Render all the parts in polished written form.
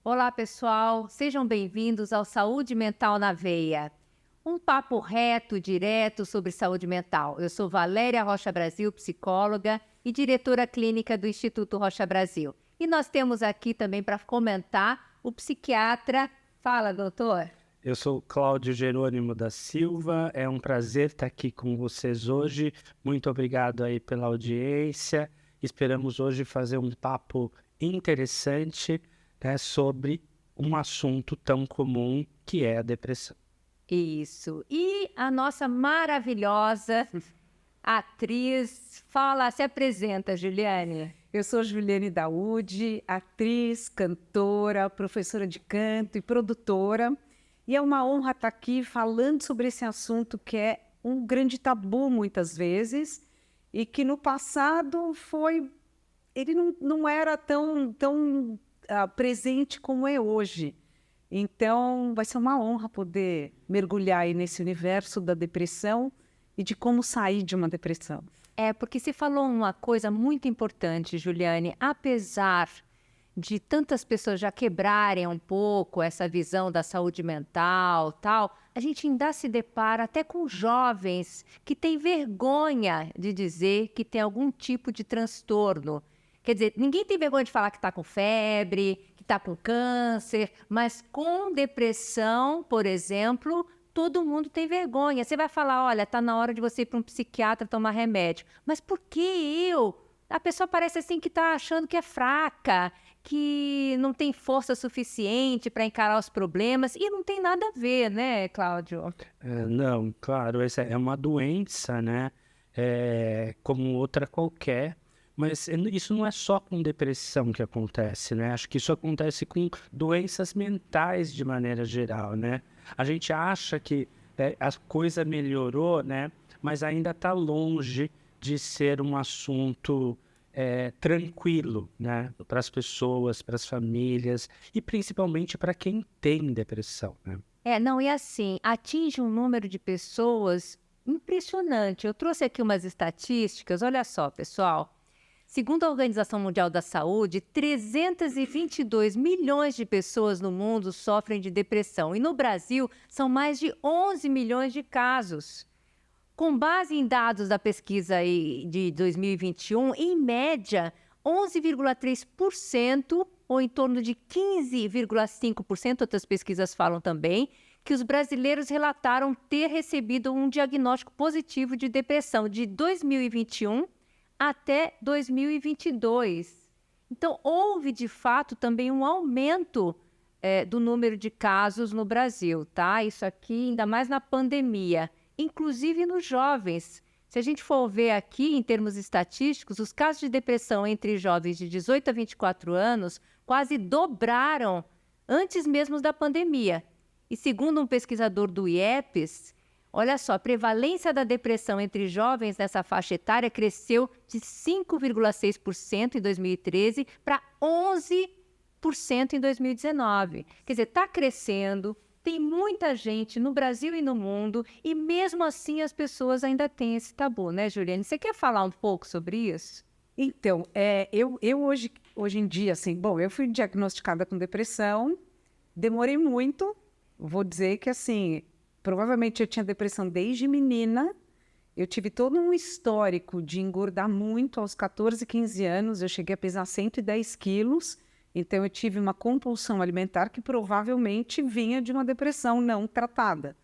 Olá, pessoal. Sejam bem-vindos ao Saúde Mental na Veia. Um papo reto, direto sobre saúde mental. Eu sou Valéria Rocha Brasil, psicóloga e diretora clínica do Instituto Rocha Brasil. E nós temos aqui também para comentar o psiquiatra. Fala, doutor. Eu sou Cláudio Jerônimo da Silva, é um prazer estar aqui com vocês hoje. Muito obrigado aí pela audiência. Esperamos hoje fazer um papo interessante, né, sobre um assunto tão comum que é a depressão. Isso. E a nossa maravilhosa atriz, se apresenta, Juliane. Eu sou Juliane Daúde, atriz, cantora, professora de canto e produtora. E é uma honra estar aqui falando sobre esse assunto que é um grande tabu muitas vezes e que no passado ele não era tão presente como é hoje. Então vai ser uma honra poder mergulhar aí nesse universo da depressão e de como sair de uma depressão. Porque se falou uma coisa muito importante, Juliane, apesar de tantas pessoas já quebrarem um pouco essa visão da saúde mental, tal, a gente ainda se depara até com jovens que têm vergonha de dizer que tem algum tipo de transtorno. Quer dizer, ninguém tem vergonha de falar que está com febre, que está com câncer, mas com depressão, por exemplo, todo mundo tem vergonha. Você vai falar, olha, está na hora de você ir para um psiquiatra tomar remédio. Mas por que eu? A pessoa parece assim que está achando que é fraca, que não tem força suficiente para encarar os problemas, e não tem nada a ver, né, Cláudio? Não, claro, essa é uma doença, né? Como outra qualquer, mas isso não é só com depressão que acontece, né? Acho que isso acontece com doenças mentais de maneira geral, né? A gente acha que a coisa melhorou, né? Mas ainda está longe de ser um assunto tranquilo, né? Para as pessoas, para as famílias e principalmente para quem tem depressão, né? E assim, atinge um número de pessoas impressionante. Eu trouxe aqui umas estatísticas, olha só, pessoal. Segundo a Organização Mundial da Saúde, 322 milhões de pessoas no mundo sofrem de depressão e no Brasil são mais de 11 milhões de casos. Com base em dados da pesquisa de 2021, em média, 11,3% ou em torno de 15,5%, outras pesquisas falam também, que os brasileiros relataram ter recebido um diagnóstico positivo de depressão de 2021 até 2022. Então, houve, de fato, também um aumento do número de casos no Brasil, tá? Isso aqui, ainda mais na pandemia, inclusive nos jovens. Se a gente for ver aqui, em termos estatísticos, os casos de depressão entre jovens de 18 a 24 anos quase dobraram antes mesmo da pandemia. E segundo um pesquisador do IEPES, olha só, a prevalência da depressão entre jovens nessa faixa etária cresceu de 5,6% em 2013 para 11% em 2019. Quer dizer, está crescendo, tem muita gente no Brasil e no mundo, e mesmo assim as pessoas ainda têm esse tabu, né, Juliane? Você quer falar um pouco sobre isso? Então, eu hoje em dia, assim, eu fui diagnosticada com depressão, demorei muito, vou dizer que, assim, provavelmente eu tinha depressão desde menina, eu tive todo um histórico de engordar muito aos 14, 15 anos, eu cheguei a pesar 110 quilos, então eu tive uma compulsão alimentar que provavelmente vinha de uma depressão não tratada.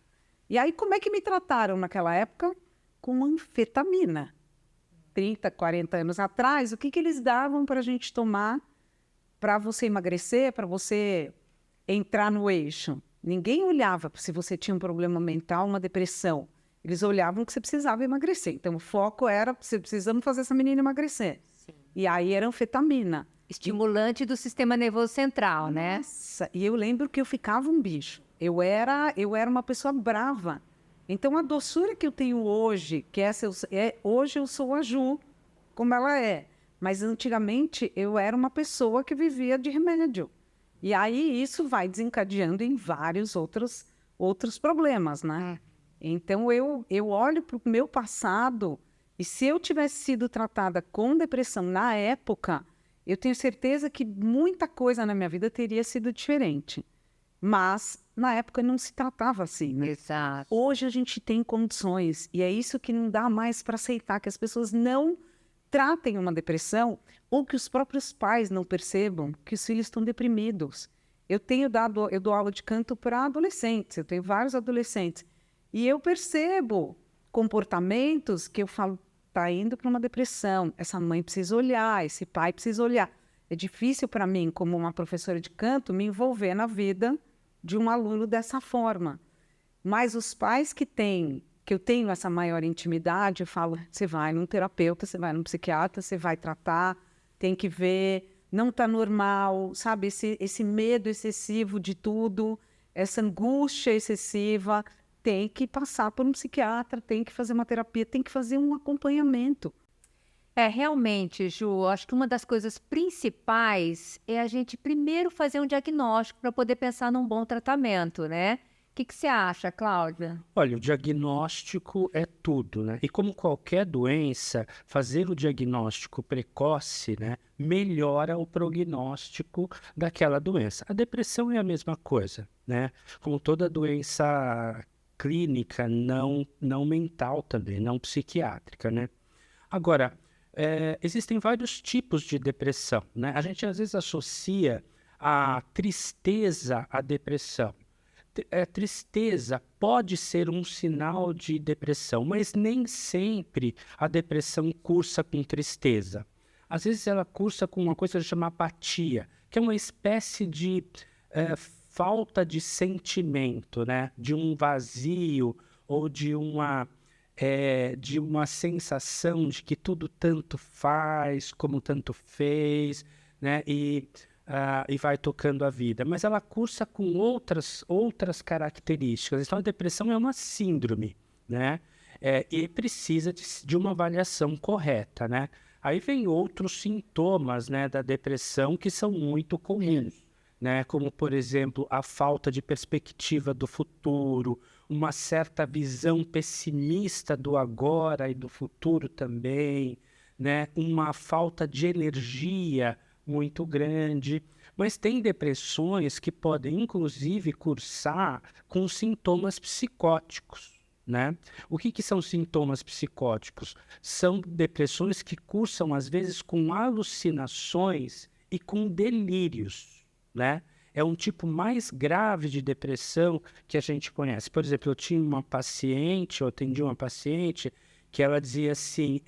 E aí, como é que me trataram naquela época? Com anfetamina. 30, 40 anos atrás, o que eles davam para a gente tomar para você emagrecer, para você entrar no eixo? Ninguém olhava se você tinha um problema mental, uma depressão. Eles olhavam que você precisava emagrecer. Então, o foco era, precisamos fazer essa menina emagrecer. Sim. E aí era anfetamina. Estimulante do sistema nervoso central, né? Nossa, e eu lembro que eu ficava um bicho. Eu era uma pessoa brava. Então, a doçura que eu tenho hoje, hoje eu sou a Ju, como ela é. Mas antigamente eu era uma pessoa que vivia de remédio. E aí isso vai desencadeando em vários outros problemas, né? Então, eu olho para o meu passado e se eu tivesse sido tratada com depressão na época, eu tenho certeza que muita coisa na minha vida teria sido diferente. Mas, na época, não se tratava assim, né? Exato. Hoje a gente tem condições, e é isso que não dá mais para aceitar, que as pessoas não tratem uma depressão ou que os próprios pais não percebam que os filhos estão deprimidos. Eu dou aula de canto para adolescentes, eu tenho vários adolescentes, e eu percebo comportamentos que eu falo, está indo para uma depressão, essa mãe precisa olhar, esse pai precisa olhar. É difícil para mim, como uma professora de canto, me envolver na vida de um aluno dessa forma. Mas os pais que eu tenho essa maior intimidade, eu falo, você vai num terapeuta, você vai num psiquiatra, você vai tratar, tem que ver, não está normal, sabe? Esse medo excessivo de tudo, essa angústia excessiva, tem que passar por um psiquiatra, tem que fazer uma terapia, tem que fazer um acompanhamento. Realmente, Ju, acho que uma das coisas principais é a gente primeiro fazer um diagnóstico para poder pensar num bom tratamento, né? O que você acha, Cláudia? Olha, o diagnóstico é tudo, né? E como qualquer doença, fazer o diagnóstico precoce, né, melhora o prognóstico daquela doença. A depressão é a mesma coisa, né? Como toda doença clínica, não mental também, não psiquiátrica, né? Agora, existem vários tipos de depressão, né? A gente às vezes associa a tristeza à depressão. Tristeza pode ser um sinal de depressão, mas nem sempre a depressão cursa com tristeza. Às vezes ela cursa com uma coisa chamada apatia, que é uma espécie de falta de sentimento, né? De um vazio ou de uma sensação de que tudo tanto faz, como tanto fez, né? E vai tocando a vida. Mas ela cursa com outras características. Então, a depressão é uma síndrome, né? E precisa de uma avaliação correta, né? Aí vem outros sintomas, né, da depressão que são muito comuns, né? Como, por exemplo, a falta de perspectiva do futuro, uma certa visão pessimista do agora e do futuro também, né? Uma falta de energia muito grande. Mas tem depressões que podem, inclusive, cursar com sintomas psicóticos, né? O que são sintomas psicóticos? São depressões que cursam, às vezes, com alucinações e com delírios, né? É um tipo mais grave de depressão que a gente conhece. Por exemplo, eu atendi uma paciente que ela dizia assim,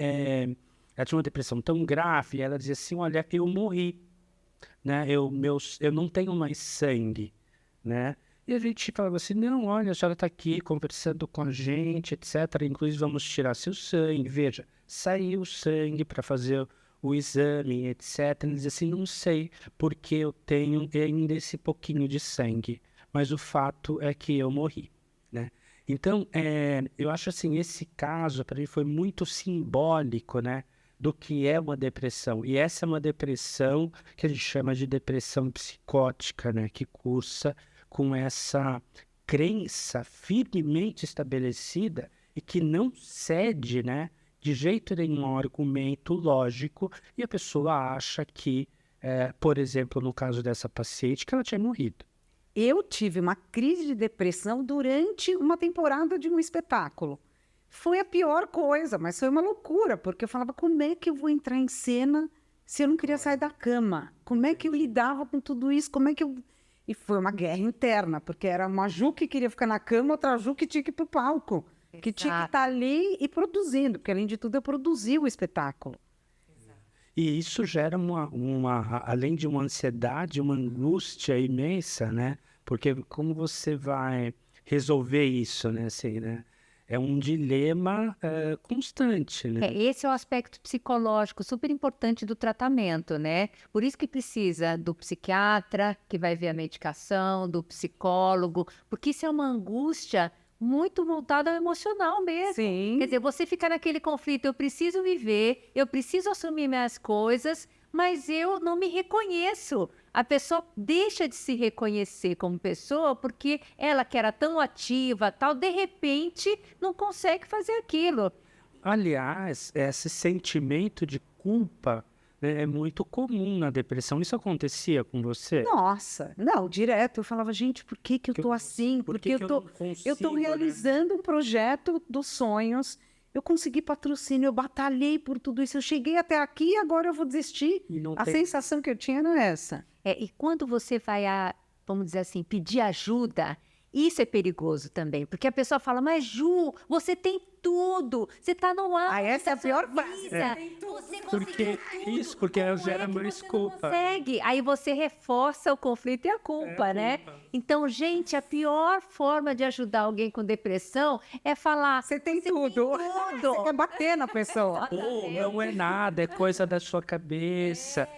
ela tinha uma depressão tão grave, ela dizia assim, olha, eu morri, né? Eu não tenho mais sangue, né? E a gente falava assim, não, olha, a senhora está aqui conversando com a gente, etc. Inclusive, vamos tirar seu sangue. Veja, saiu o sangue para fazer o exame, etc. Ele diz assim, não sei, porque eu tenho ainda esse pouquinho de sangue, mas o fato é que eu morri, né? Então, eu acho assim, esse caso para mim foi muito simbólico, né, do que é uma depressão. E essa é uma depressão que a gente chama de depressão psicótica, né, que cursa com essa crença firmemente estabelecida e que não cede, né, de jeito nenhum ao argumento lógico, e a pessoa acha que, por exemplo, no caso dessa paciente, que ela tinha morrido. Eu tive uma crise de depressão durante uma temporada de um espetáculo. Foi a pior coisa, mas foi uma loucura, porque eu falava, como é que eu vou entrar em cena se eu não queria sair da cama? Como é que eu lidava com tudo isso? E foi uma guerra interna, porque era uma Ju que queria ficar na cama, outra Ju que tinha que ir para o palco, que tinha que estar ali e produzindo, porque além de tudo eu produzia o espetáculo. E isso gera além de uma ansiedade, uma angústia imensa, né? Porque como você vai resolver isso, né? Assim, né? É um dilema constante, né? Esse é o aspecto psicológico super importante do tratamento, né? Por isso que precisa do psiquiatra, que vai ver a medicação, do psicólogo, porque isso é uma angústia muito voltada ao emocional mesmo. Sim. Quer dizer, você fica naquele conflito, eu preciso viver, eu preciso assumir minhas coisas, mas eu não me reconheço. A pessoa deixa de se reconhecer como pessoa porque ela que era tão ativa, tal, de repente não consegue fazer aquilo. Aliás, esse sentimento de culpa, é muito comum na depressão. Isso acontecia com você? Nossa, não, direto. Eu falava, gente, por que que eu Que tô assim? por Porque que eu que eu tô, não eu tô consigo, né? realizando um projeto dos sonhos. Eu consegui patrocínio, eu batalhei por tudo isso. Eu cheguei até aqui e agora eu vou desistir. E não A tem... sensação que eu tinha era essa. E quando você vai vamos dizer assim, pedir ajuda, isso é perigoso também, porque a pessoa fala, mas Ju, você tem tudo, você está no ar. Ah, essa é a pior frase. Você Porque conseguiu tudo. isso, porque Como gera é que mais você não culpa. consegue? Aí você reforça o conflito e a culpa, né? Então, gente, a pior forma de ajudar alguém com depressão é falar, Você tem Você tudo. tem tudo. Você quer bater na pessoa. Ou não é nada, é coisa da sua cabeça.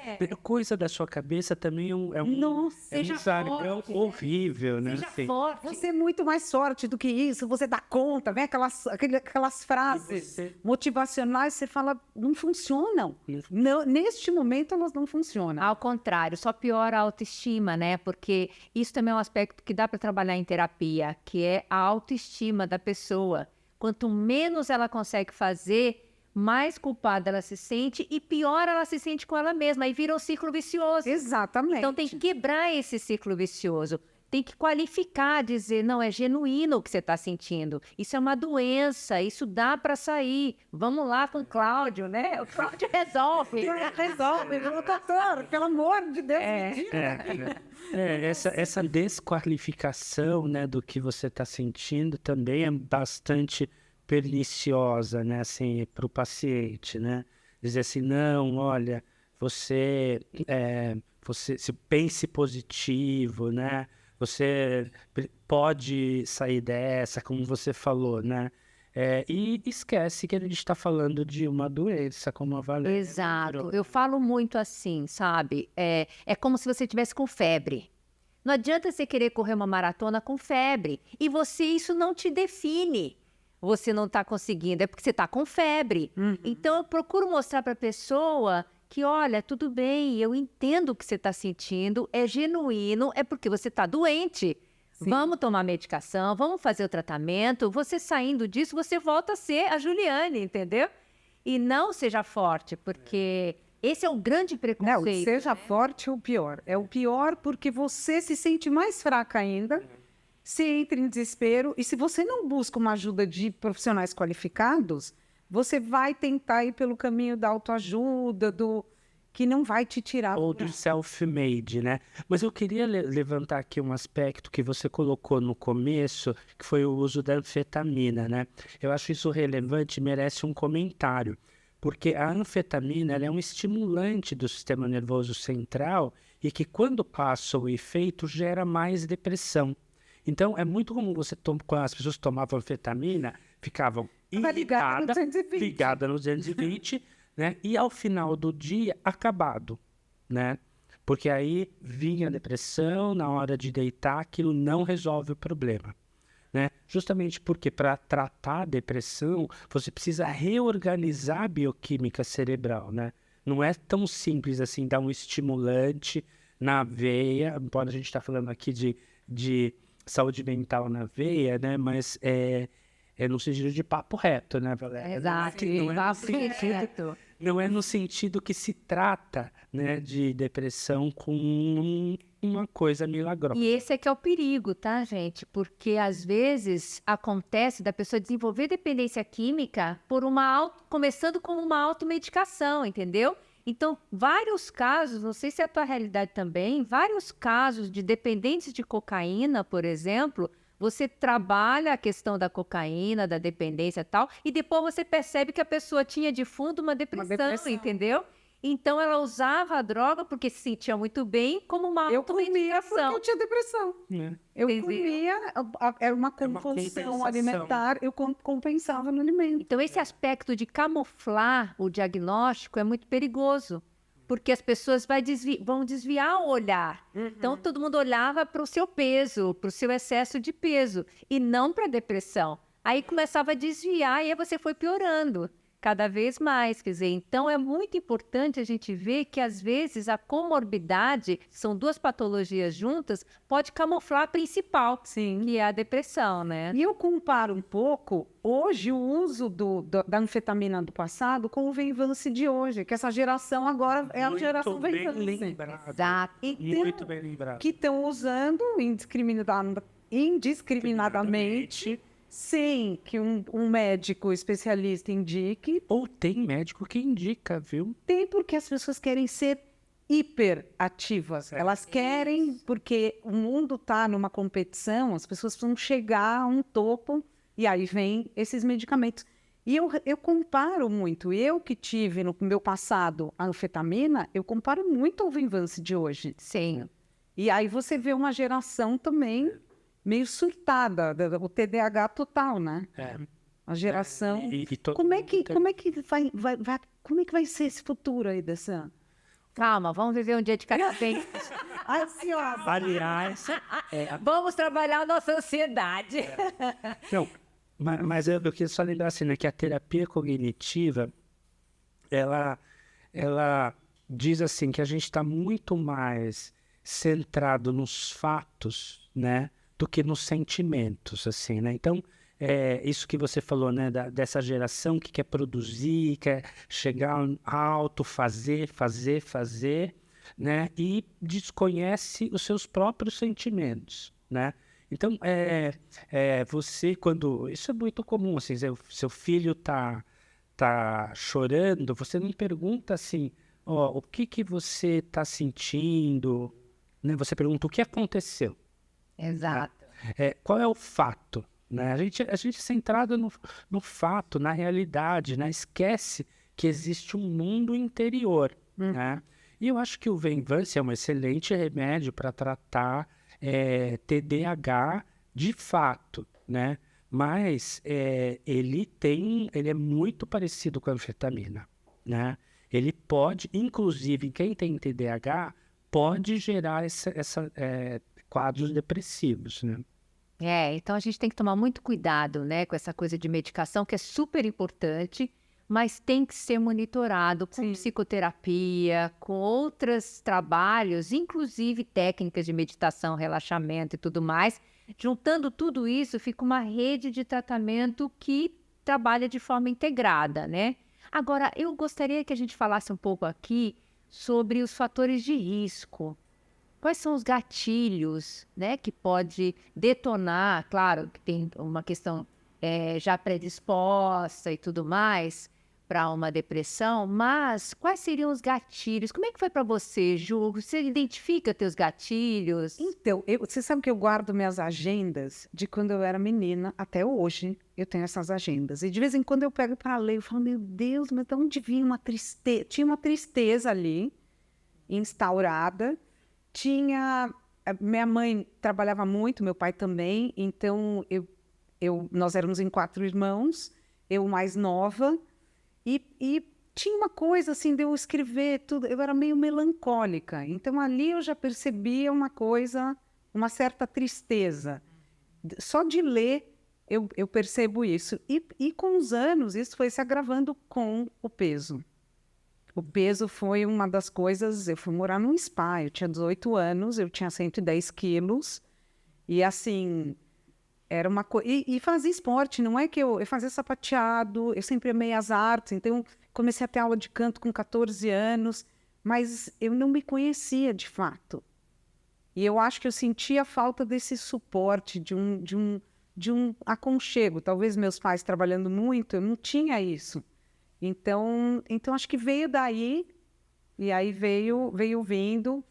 Coisa da sua cabeça também Nossa, é um seja jargão forte, horrível, né? seja Assim, forte. Você é muito mais forte do que isso, você dá conta, vem aquelas frases você- motivacionais, você fala, não funcionam. Não Não, neste momento elas não funcionam. Ao contrário, só piora a autoestima, né? Porque isso também é um aspecto que dá para trabalhar em terapia, que é a autoestima da pessoa. Quanto menos ela consegue fazer, mais culpada ela se sente e pior ela se sente com ela mesma. Aí vira um ciclo vicioso. Exatamente. Então tem que quebrar esse ciclo vicioso. Tem que qualificar, dizer, não, é genuíno o que você está sentindo. Isso é uma doença, isso dá para sair. Vamos lá com o Cláudio, né? O Cláudio resolve. Resolve, meu doutor, pelo amor de Deus. me diga. essa desqualificação, né, do que você está sentindo também é bastante perniciosa, né, assim, para o paciente, né? Dizer assim, não, olha, você se pense positivo, né? Você pode sair dessa, como você falou, né? E esquece que a gente está falando de uma doença, como a Valéria. Exato. Eu falo muito assim, sabe? É como se você tivesse com febre. Não adianta você querer correr uma maratona com febre. E isso não te define. Você não está conseguindo, é porque você está com febre. Então eu procuro mostrar para a pessoa que, olha, tudo bem, eu entendo o que você está sentindo, é genuíno, é porque você está doente. Sim. Vamos tomar medicação, vamos fazer o tratamento. Você saindo disso, você volta a ser a Juliane, entendeu? E não seja forte, porque esse é o grande Não, preconceito. seja forte ou pior. É o pior porque você se sente mais fraca ainda, se entra em desespero, e se você não busca uma ajuda de profissionais qualificados, você vai tentar ir pelo caminho da autoajuda, que não vai te tirar. Ou do self-made, né? Mas eu queria levantar aqui um aspecto que você colocou no começo, que foi o uso da anfetamina, né? Eu acho isso relevante e merece um comentário, porque a anfetamina ela é um estimulante do sistema nervoso central e que, quando passa o efeito, gera mais depressão. Então, é muito comum quando as pessoas tomavam anfetamina, ficavam irritadas, ligadas no 220, né? E ao final do dia, acabado, né? Porque aí vinha a depressão, na hora de deitar, aquilo não resolve o problema, né? Justamente porque para tratar a depressão, você precisa reorganizar a bioquímica cerebral, né? Não é tão simples assim, dar um estimulante na veia, embora a gente está falando aqui de saúde mental na veia, né? Mas é no sentido de papo reto, né, Valéria? Exato, Não é no sentido que se trata, né, de depressão com uma coisa milagrosa. E esse é que é o perigo, tá, gente? Porque às vezes acontece da pessoa desenvolver dependência química começando com uma automedicação, entendeu? Então, vários casos, não sei se é a tua realidade também, vários casos de dependentes de cocaína, por exemplo, você trabalha a questão da cocaína, da dependência e tal, e depois você percebe que a pessoa tinha de fundo uma depressão, entendeu? Então, ela usava a droga porque se sentia muito bem, como uma Eu comia porque automedicação. eu tinha depressão. Eu Entendeu? comia, era uma compulsão compensação. alimentar, eu compensava no alimento. Então, esse aspecto de camuflar o diagnóstico é muito perigoso, porque as pessoas vão desviar o olhar. Então, todo mundo olhava para o seu peso, para o seu excesso de peso, e não para a depressão. Aí começava a desviar e aí você foi piorando. cada vez mais, quer dizer, então é muito importante a gente ver que às vezes a comorbidade, são duas patologias juntas, pode camuflar a principal, Sim. que é a depressão, né? E eu comparo um pouco, hoje, o uso da anfetamina do passado com o Venvance de hoje, que essa geração agora é a geração bem Venvance. lembrado. Exato. Muito bem lembrado. Que estão usando indiscriminadamente, sem que um médico especialista indique. Ou tem médico que indica, viu? Tem porque as pessoas querem ser hiperativas. Elas querem, porque o mundo está numa competição, as pessoas precisam chegar a um topo, e aí vem esses medicamentos. E eu comparo muito. Eu que tive no meu passado a anfetamina, eu comparo muito ao Venvance de hoje. Sim. E aí você vê uma geração também meio surtada, o TDAH total, né? É. A geração. todo Como é mundo que, tem- como é que como é que vai ser esse futuro aí dessa? Calma, vamos viver um dia de cada vez. Ansiosa. Aliás, Vamos trabalhar a nossa ansiedade. não, mas eu queria só lembrar assim, né, que a terapia cognitiva, ela diz assim que a gente está muito mais centrado nos fatos, né, do que nos sentimentos, assim, né? Então, isso que você falou, né, dessa geração que quer produzir, quer chegar alto, fazer, né, e desconhece os seus próprios sentimentos, né? Então, você quando... Isso é muito comum, assim, seu filho tá chorando, você não pergunta assim, ó, o que você tá sentindo, né? Você pergunta o que aconteceu. Exato. Qual é o fato, né? A gente é centrado no fato, na realidade, né? Esquece que existe um mundo interior, né? E eu acho que o Venvance é um excelente remédio para tratar TDAH de fato, né? Mas ele é muito parecido com a anfetamina, né? Ele pode, inclusive, quem tem TDAH, pode gerar quadros depressivos, né? Então a gente tem que tomar muito cuidado, né, com essa coisa de medicação, que é super importante, mas tem que ser monitorado com Sim. psicoterapia, com outros trabalhos, inclusive técnicas de meditação, relaxamento e tudo mais. Juntando tudo isso, fica uma rede de tratamento que trabalha de forma integrada, né? Agora, eu gostaria que a gente falasse um pouco aqui sobre os fatores de risco. Quais são os gatilhos, né, que pode detonar? Claro que tem uma questão já predisposta e tudo mais para uma depressão, mas quais seriam os gatilhos? Como é que foi para você, Ju? Você identifica teus gatilhos? Então, você sabe que eu guardo minhas agendas de quando eu era menina até hoje. Eu tenho essas agendas. E de vez em quando eu pego para ler, eu falo, meu Deus, mas de onde vinha uma tristeza? Tinha uma tristeza ali, instaurada. Minha mãe trabalhava muito, meu pai também, então nós éramos em 4 irmãos, eu mais nova, e tinha uma coisa assim de eu escrever tudo, eu era meio melancólica, então ali eu já percebia uma coisa, uma certa tristeza. Só de ler eu percebo isso, e com os anos isso foi se agravando com o peso. O peso foi uma das coisas. Eu fui morar num spa, eu tinha 18 anos, eu tinha 110 quilos, e assim, era uma coisa. E fazia esporte, não é que eu fazia sapateado, eu sempre amei as artes, então comecei a ter aula de canto com 14 anos, mas eu não me conhecia de fato. E eu acho que eu sentia falta desse suporte, de um aconchego. Talvez meus pais trabalhando muito, eu não tinha isso. Então acho que veio daí, e aí veio vindo.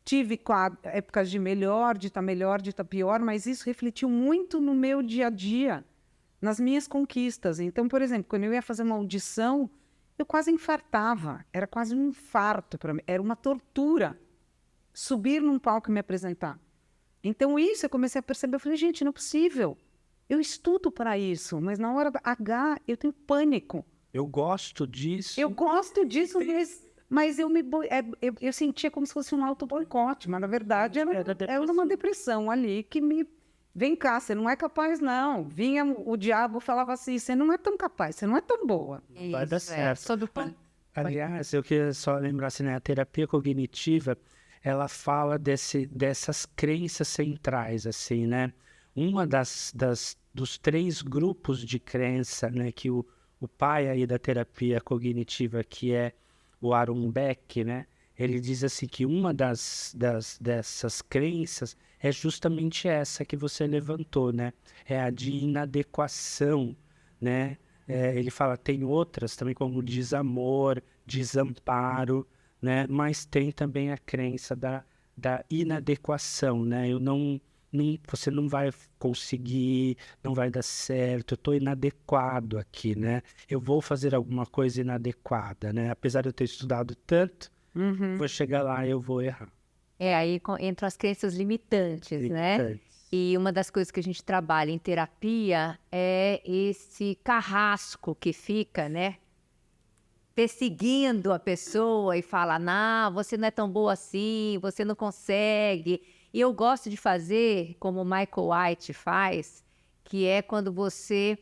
Tive épocas de melhor, de estar pior, mas isso refletiu muito no meu dia a dia, nas minhas conquistas. Então, por exemplo, quando eu ia fazer uma audição, eu quase infartava, era quase um infarto para mim, era uma tortura subir num palco e me apresentar. Então isso eu comecei a perceber, eu falei, gente, não é possível. Eu estudo para isso, mas na hora da H eu tenho pânico. Eu gosto disso. Eu gosto disso, mas eu sentia como se fosse um auto-boicote, mas na verdade era uma depressão ali que vem cá, você não é capaz, não. Vinha o diabo falava assim, você não é tão capaz, você não é tão boa. Vai dar Isso, certo. Sob o ponto... Aliás, eu queria só lembrar assim, né, a terapia cognitiva, ela fala dessas crenças centrais, assim, né? Uma dos 3 grupos de crença, né, que o pai aí da terapia cognitiva, que é o Aaron Beck, né? Ele diz assim que uma dessas crenças é justamente essa que você levantou, né? É a de inadequação, né? Ele fala, tem outras também como desamor, desamparo, né? Mas tem também a crença da inadequação, né? Você não vai conseguir, não vai dar certo, eu estou inadequado aqui, né? Eu vou fazer alguma coisa inadequada, né? Apesar de eu ter estudado tanto, vou chegar lá e eu vou errar. Aí entram as crenças limitantes, né? Limitantes. E uma das coisas que a gente trabalha em terapia é esse carrasco que fica, né? Perseguindo a pessoa e fala, não, você não é tão boa assim, você não consegue. E eu gosto de fazer, como o Michael White faz, que é quando você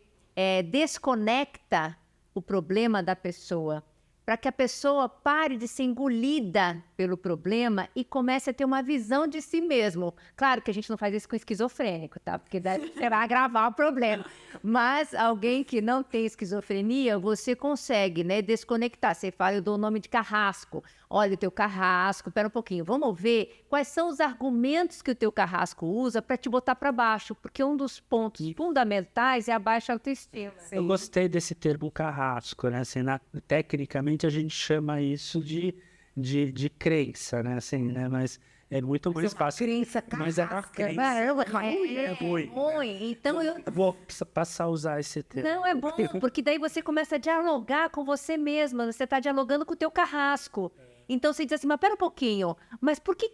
desconecta o problema da pessoa, para que a pessoa pare de ser engolida pelo problema e comece a ter uma visão de si mesmo. Claro que a gente não faz isso com esquizofrênico, tá? Porque daí você vai agravar o problema. Mas alguém que não tem esquizofrenia, você consegue, né, desconectar. Você fala, eu dou o nome de carrasco. Olha o teu carrasco, espera um pouquinho. Vamos ver quais são os argumentos que o teu carrasco usa para te botar para baixo. Porque um dos pontos fundamentais é a baixa autoestima. Eu gostei desse termo carrasco, né? Assim, tecnicamente a gente chama isso de crença, né? Assim, né? Mas é muito mais fácil. Crença Mas é uma crença. É ruim. Então eu... Vou passar a usar esse termo. Não, é bom, porque daí você começa a dialogar com você mesma, você está dialogando com o teu carrasco. Então você diz assim, mas pera um pouquinho, mas por que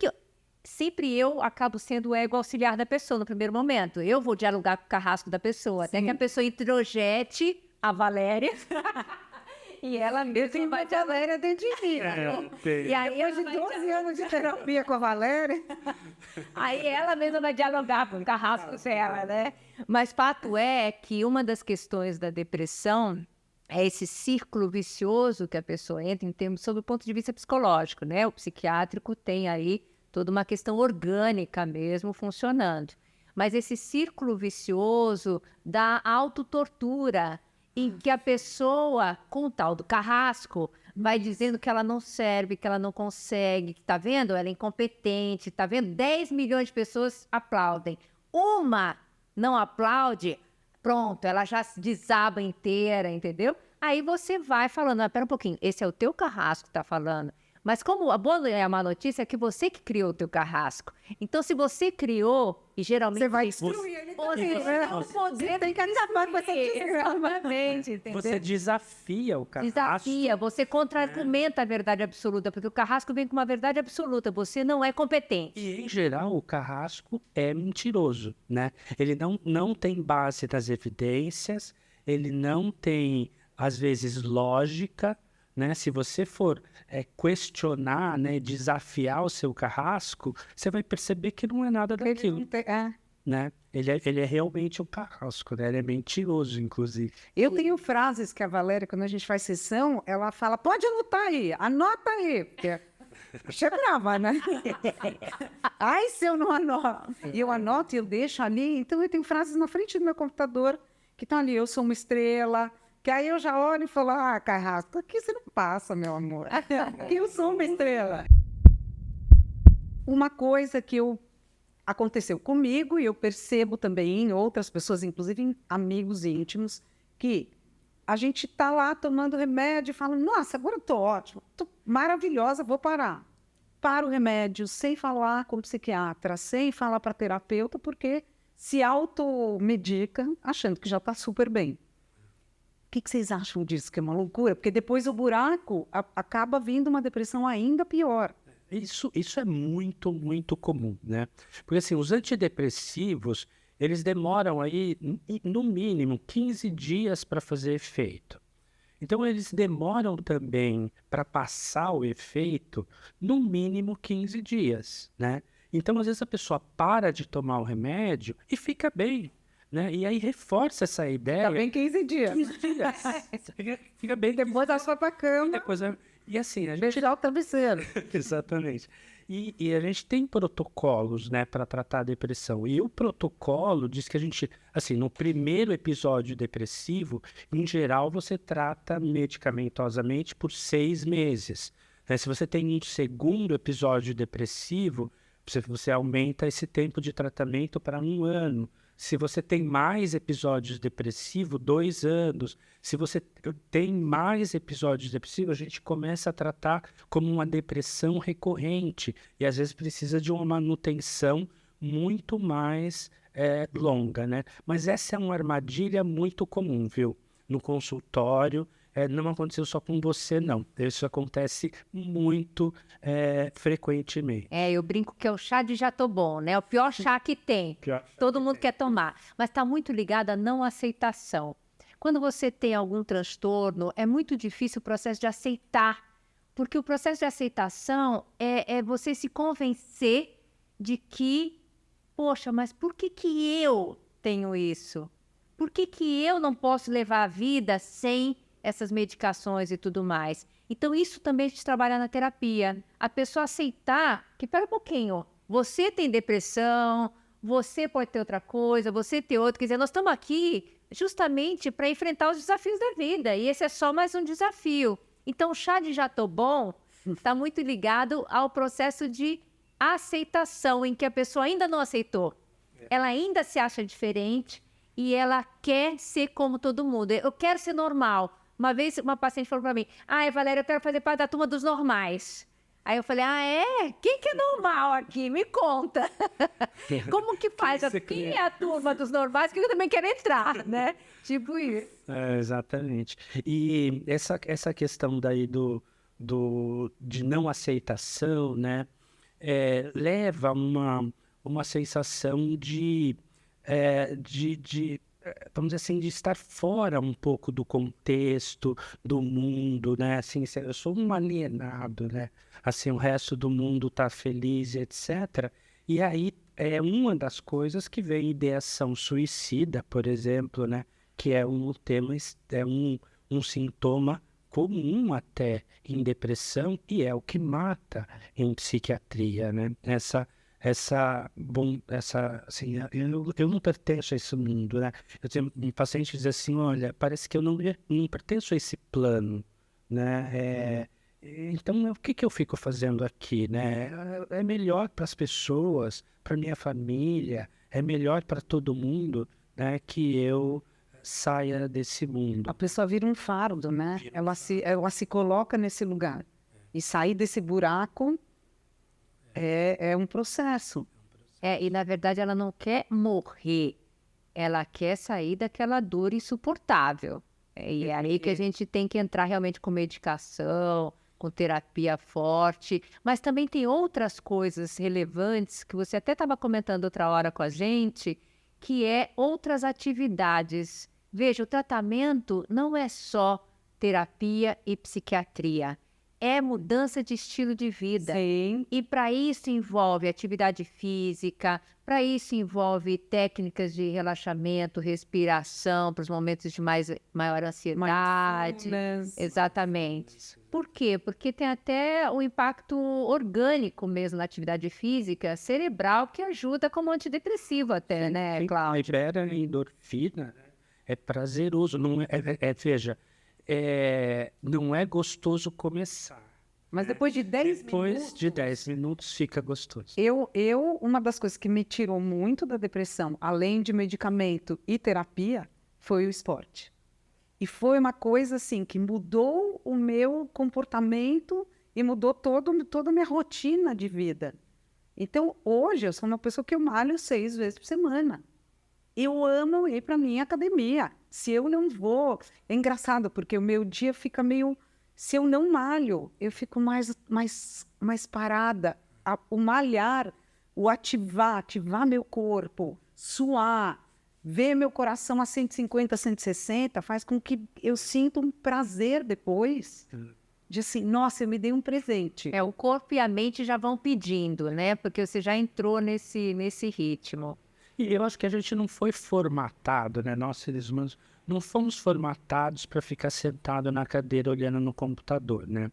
sempre eu acabo sendo o ego auxiliar da pessoa no primeiro momento? Eu vou dialogar com o carrasco da pessoa, até que a pessoa introjete a Valéria e ela mesma vai a Valéria dentro de mim. E aí Depois de 12 anos de terapia com a Valéria. Aí ela mesma vai dialogar com o carrasco dela, né? Mas fato é que uma das questões da depressão é esse círculo vicioso que a pessoa entra em termos sob o ponto de vista psicológico, né? O psiquiátrico tem aí toda uma questão orgânica mesmo funcionando. Mas esse círculo vicioso da autotortura, em que a pessoa, com o tal do carrasco, vai dizendo que ela não serve, que ela não consegue, que tá vendo? Ela é incompetente, tá vendo? 10 milhões de pessoas aplaudem. Uma não aplaude, pronto, ela já se desaba inteira, entendeu? Aí você vai falando, ah, pera um pouquinho, esse é o teu carrasco que tá falando. Mas como a boa e a má notícia é que você que criou o teu carrasco. Então, se você criou, e geralmente... Você vai destruir ele Você tem que acabar com exatamente, entendeu? Você desafia o carrasco. Desafia, você contra-argumenta a verdade absoluta, porque o carrasco vem com uma verdade absoluta, você não é competente. E, em geral, o carrasco é mentiroso, né? Ele não tem base nas evidências, ele não tem, às vezes, lógica, né? Se você for questionar, né, desafiar o seu carrasco, você vai perceber que não é nada daquilo, né? Ele é realmente um carrasco, né? Ele é mentiroso, inclusive. Eu tenho frases que a Valéria, quando a gente faz sessão, ela fala, pode anotar aí, anota aí. Porque você é brava, né? Ai, se eu não anoto. E eu anoto e eu deixo ali. Então, eu tenho frases na frente do meu computador que estão ali, eu sou uma estrela. Que aí eu já olho e falo, ah, carrasco, aqui você não passa, meu amor. Aqui eu sou uma estrela. Uma coisa que aconteceu comigo e eu percebo também em outras pessoas, inclusive em amigos íntimos, que a gente está lá tomando remédio e fala, nossa, agora eu estou ótima, estou maravilhosa, vou parar. Para o remédio sem falar com o psiquiatra, sem falar para terapeuta, porque se automedica achando que já está super bem. O que vocês acham disso? Que é uma loucura? Porque depois o buraco acaba vindo uma depressão ainda pior. Isso é muito, muito comum, né? Porque, assim, os antidepressivos, eles demoram aí, no mínimo, 15 dias para fazer efeito. Então, eles demoram também para passar o efeito, no mínimo, 15 dias, né? Então, às vezes, a pessoa para de tomar o remédio e fica bem, né? E aí reforça essa ideia. Tá bem 15 dias. 15 dias. Fica bem. Depois da sua pra cama, Depois, e assim, a gente... beijar o travesseiro. Exatamente. E a gente tem protocolos, né, para tratar a depressão. E o protocolo diz que a gente, assim, no primeiro episódio depressivo, em geral, você trata medicamentosamente por 6 meses. Né? Se você tem um segundo episódio depressivo, você aumenta esse tempo de tratamento para 1 ano. Se você tem mais episódios depressivos, 2 anos. Se você tem mais episódios depressivos, a gente começa a tratar como uma depressão recorrente. E às vezes precisa de uma manutenção muito mais longa, né? Mas essa é uma armadilha muito comum, viu? No consultório, não aconteceu só com você, não. Isso acontece muito frequentemente. Eu brinco que é o chá de jatobon, né? O pior chá que tem. Todo mundo quer tomar. Mas está muito ligado à não aceitação. Quando você tem algum transtorno, é muito difícil o processo de aceitar. Porque o processo de aceitação é você se convencer de que, poxa, mas por que eu tenho isso? Por que eu não posso levar a vida sem essas medicações e tudo mais? Então, isso também a gente trabalha na terapia. A pessoa aceitar que, pera um pouquinho, você tem depressão, você pode ter outra coisa, você tem outra. Quer dizer, nós estamos aqui justamente para enfrentar os desafios da vida. E esse é só mais um desafio. Então, o chá de jatobon está muito ligado ao processo de aceitação, em que a pessoa ainda não aceitou. Ela ainda se acha diferente e ela quer ser como todo mundo. Eu quero ser normal. Uma vez uma paciente falou para mim, Valéria, eu quero fazer parte da turma dos normais. Aí eu falei, Quem que é normal aqui? Me conta. Como que faz? Quem é a turma dos normais? Que eu também quero entrar, né? Tipo isso. Exatamente. E essa questão daí de não aceitação, né? Leva uma sensação vamos dizer assim, de estar fora um pouco do contexto, do mundo, né? Assim, eu sou um alienado, né? Assim, o resto do mundo está feliz, etc. E aí é uma das coisas que vem ideação suicida, por exemplo, né? Que é um sintoma comum até em depressão e é o que mata em psiquiatria, né? Assim, eu não pertenço a esse mundo, né? Eu tenho um paciente que diz assim, olha, parece que eu não pertenço a esse plano, né? Então, o que eu fico fazendo aqui, né? É melhor para as pessoas, para minha família, é melhor para todo mundo, né? Que eu saia desse mundo. A pessoa vira um fardo, né? Ela se coloca nesse lugar. E sair desse buraco é um processo. E na verdade ela não quer morrer, ela quer sair daquela dor insuportável. E é aí que a gente tem que entrar realmente com medicação, com terapia forte, mas também tem outras coisas relevantes que você até estava comentando outra hora com a gente, que é outras atividades. Veja, o tratamento não é só terapia e psiquiatria. É mudança de estilo de vida. Sim. E para isso envolve atividade física, para isso envolve técnicas de relaxamento, respiração, para os momentos de maior ansiedade. Exatamente. Por quê? Porque tem até o impacto orgânico mesmo na atividade física, cerebral, que ajuda como antidepressivo até, né, Cláudio? Libera endorfina, né? É prazeroso, não veja, não é gostoso começar. Mas depois de 10 Depois de 10 minutos fica gostoso. Uma das coisas que me tirou muito da depressão, além de medicamento e terapia, foi o esporte. E foi uma coisa assim que mudou o meu comportamento e mudou toda a minha rotina de vida. Então, hoje, eu sou uma pessoa que eu malho 6 vezes por semana. Eu amo ir para a minha academia. Se eu não vou... É engraçado, porque o meu dia fica meio... Se eu não malho, eu fico mais parada. O malhar, o ativar meu corpo, suar, ver meu coração a 150, 160, faz com que eu sinta um prazer depois de assim, nossa, eu me dei um presente. O corpo e a mente já vão pedindo, né? Porque você já entrou nesse ritmo. E eu acho que a gente não foi formatado, né? Nós, seres humanos, não fomos formatados para ficar sentado na cadeira olhando no computador, né?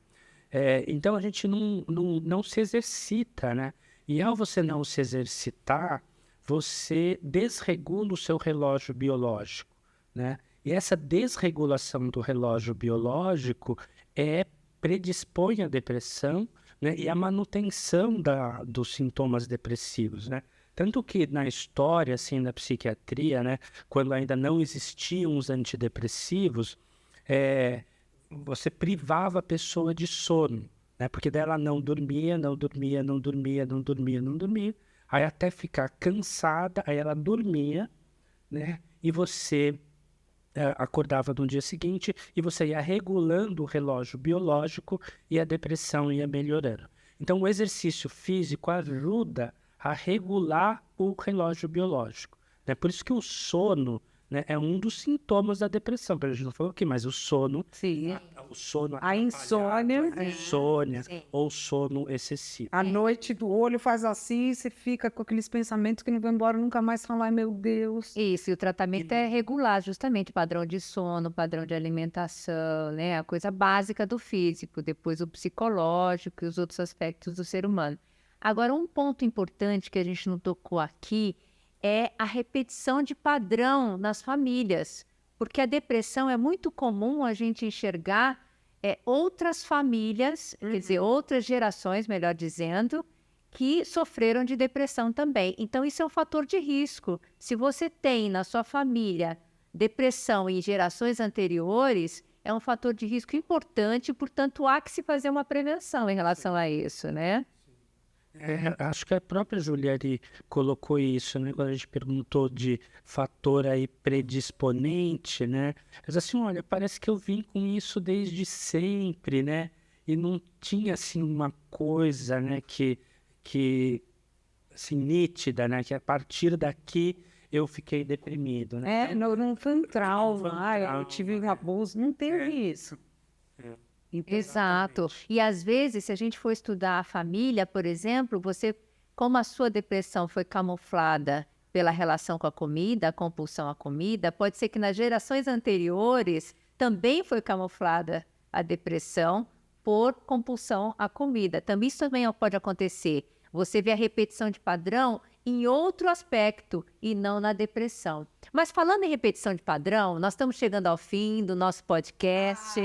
Então a gente não se exercita, né? E ao você não se exercitar, você desregula o seu relógio biológico, né? E essa desregulação do relógio biológico predispõe à depressão, né? E à manutenção dos sintomas depressivos, né? Tanto que na história, assim, da psiquiatria, né? Quando ainda não existiam os antidepressivos, você privava a pessoa de sono, né? Porque daí ela não dormia, aí até ficar cansada, aí ela dormia, né? E você acordava no dia seguinte e você ia regulando o relógio biológico e a depressão ia melhorando. Então, o exercício físico ajuda a regular o relógio biológico, né? Por isso que o sono, né, é um dos sintomas da depressão. A gente não falou aqui, mas o sono... Sim. O sono A insônia. Sim. Ou sono excessivo. À noite do olho faz assim, você fica com aqueles pensamentos que não vão embora nunca mais, falar, ai meu Deus. Isso, e o tratamento é regular justamente padrão de sono, padrão de alimentação, né? A coisa básica do físico, depois o psicológico e os outros aspectos do ser humano. Agora, um ponto importante que a gente não tocou aqui é a repetição de padrão nas famílias, porque a depressão é muito comum a gente enxergar outras famílias, quer dizer, outras gerações, melhor dizendo, que sofreram de depressão também. Então, isso é um fator de risco. Se você tem na sua família depressão em gerações anteriores, é um fator de risco importante, portanto, há que se fazer uma prevenção em relação a isso, né? Acho que a própria Juliane colocou isso, né? Quando a gente perguntou de fator aí predisponente, né? Mas assim, olha, parece que eu vim com isso desde sempre, né? E não tinha, assim, uma coisa, né? Que assim, nítida, né? Que a partir daqui eu fiquei deprimido, né? Não foi um trauma, eu tive um abuso, não teve isso. Exato. E às vezes, se a gente for estudar a família, por exemplo, como a sua depressão foi camuflada pela relação com a comida, a compulsão à comida, pode ser que nas gerações anteriores também foi camuflada a depressão por compulsão à comida. Isso também pode acontecer. Você vê a repetição de padrão em outro aspecto e não na depressão. Mas falando em repetição de padrão, nós estamos chegando ao fim do nosso podcast.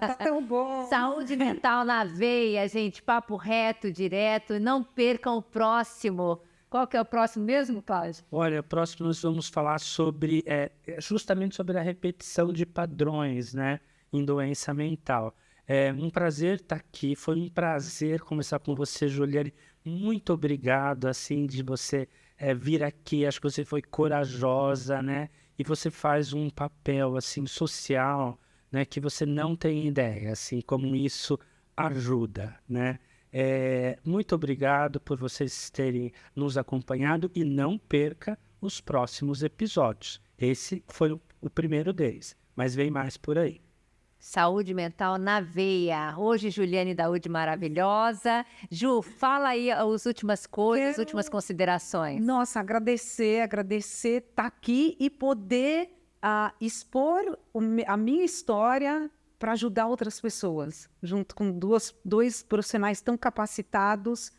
Tá tão bom. Saúde mental na veia, gente. Papo reto, direto. Não percam o próximo. Qual que é o próximo mesmo, Cláudio? Olha, o próximo nós vamos falar justamente sobre a repetição de padrões, né, em doença mental. É um prazer estar aqui, foi um prazer conversar com você, Juliane. Muito obrigado, assim, de você vir aqui. Acho que você foi corajosa, né? E você faz um papel, assim, social, né? Que você não tem ideia, assim, como isso ajuda, né? Muito obrigado por vocês terem nos acompanhado e não perca os próximos episódios. Esse foi o primeiro deles, mas vem mais por aí. Saúde mental na veia. Hoje, Juliane Daúde maravilhosa. Ju, fala aí as últimas coisas, as últimas considerações. Nossa, agradecer estar aqui e poder expor a minha história para ajudar outras pessoas, junto com dois profissionais tão capacitados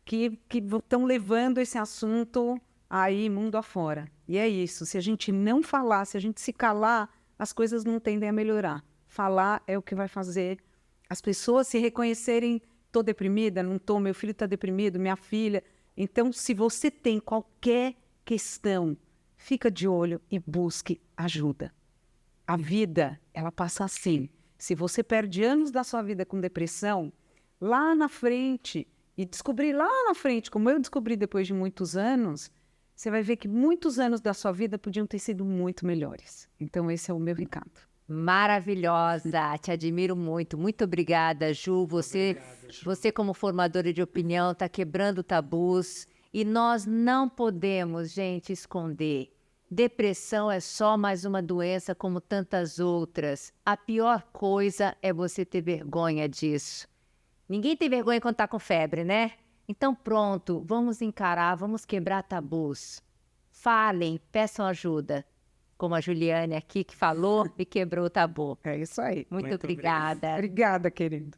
que estão levando esse assunto aí mundo afora. E é isso, se a gente não falar, se a gente se calar, as coisas não tendem a melhorar. Falar é o que vai fazer as pessoas se reconhecerem, estou deprimida, não estou, meu filho está deprimido, minha filha. Então, se você tem qualquer questão, fica de olho e busque ajuda. A vida, ela passa assim. Se você perde anos da sua vida com depressão, lá na frente, e descobrir lá na frente, como eu descobri depois de muitos anos, você vai ver que muitos anos da sua vida podiam ter sido muito melhores. Então, esse é o meu recado. Maravilhosa, te admiro muito. Muito obrigada, Ju. Você como formadora de opinião, está quebrando tabus. E nós não podemos, gente, esconder Depressão é só mais uma doença como tantas outras. A pior coisa é você ter vergonha disso. Ninguém tem vergonha quando tá com febre, né? Então pronto, vamos encarar, vamos quebrar tabus. Falem, peçam ajuda. Como a Juliane aqui que falou e quebrou o tabu. É isso aí. Muito Muito obrigada. Obrigada, querido.